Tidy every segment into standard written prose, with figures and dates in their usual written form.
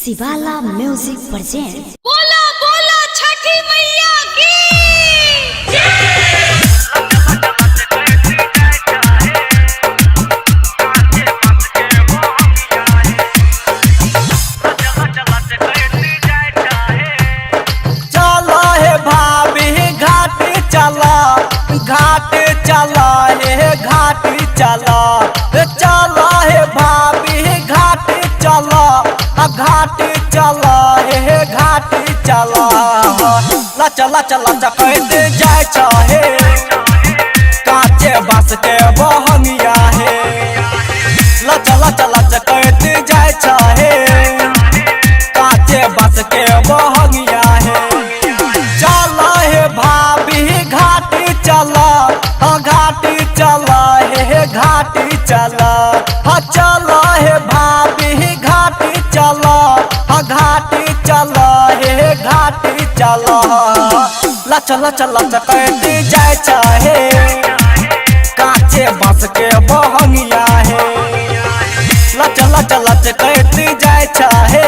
शिवाला music present. बोला बोला छठी मैया की चला है भाभी घाट चला, घाट चला है घाट चला, चला है भाभी घाट चला, घाट चला है घाट चला। ला चला चला चकैत जाय चाहे काचे बस के बहंगिया है। ला चला चला चकैत जाय चाहे काचे बस के बहंगिया है। चला है भाभी घाट चला, घाट चला है घाट चला, चला है भाभी घाट चला, घाट चला है घाट चला। ला चला चला चकैत जाय चाहे काचे बस के बहंगिया है। ला चला चला चकैत जाय चाहे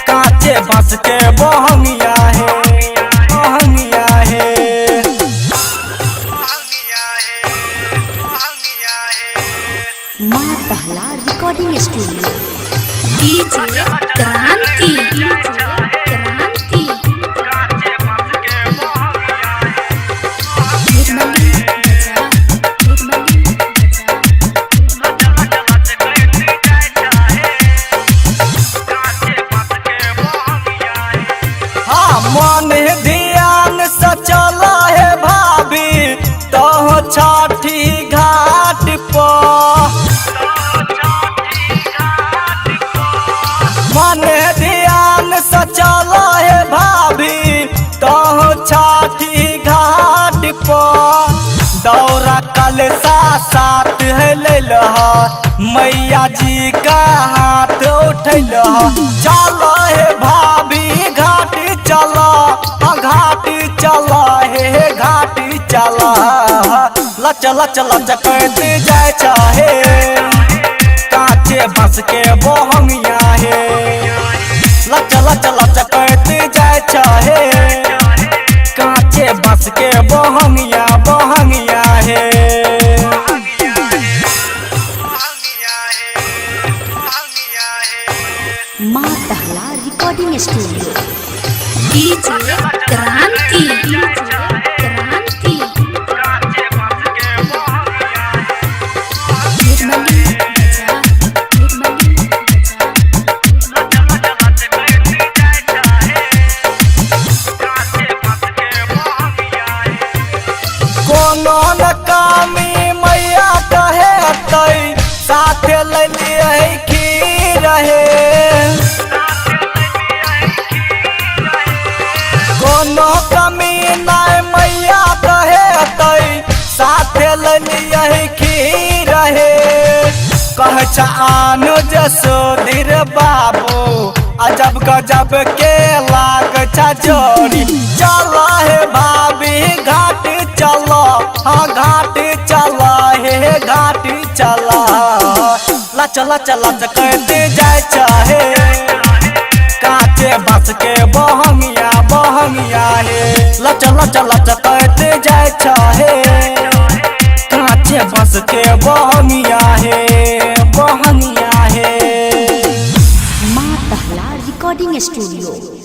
काचे बस के बहंगिया है, बहंगिया है। माँ पहला रिकॉर्डिंग स्टूडियो। डीजे क्रांति हाँ मन ध्यान से चला है भाभी तो छठी घाट पर। मन ध्यान से चला है भाभी तो छठी घाट पर। दौरा कल साथ है ले लहा मैया जी का हाथ उठल। चला है भाभी घाट चला, घाट चला है घाट चला। ला चला चला चकैत जाय चाहे काचे बस के बहंगिया है। ला चला चला चकैत जाय चाहे काचे बस के बहंगिया, बहंगिया है। माँ पहला रिकॉर्डिंग स्टूडियो। डीजे क्रांति कोनो न कामी मैया कहे तै साथ लिये खीर है। कोनो कमी नहीं मैया कहे तै साथ लिये खीर है। कह आनो जसोधीर बाबू अजब गजब के लाग जोड़ी। चला है भाभी घाट चला, घाट चला है घाट चला। ला चला चला चकैत जाय चाहे काचे बस के बहंगिया, बहंगिया है। ला चला चला चकैत जाय चाहे काचे बस के बहंगिया है, बहंगिया है। माँ पहला रिकॉर्डिंग स्टूडियो।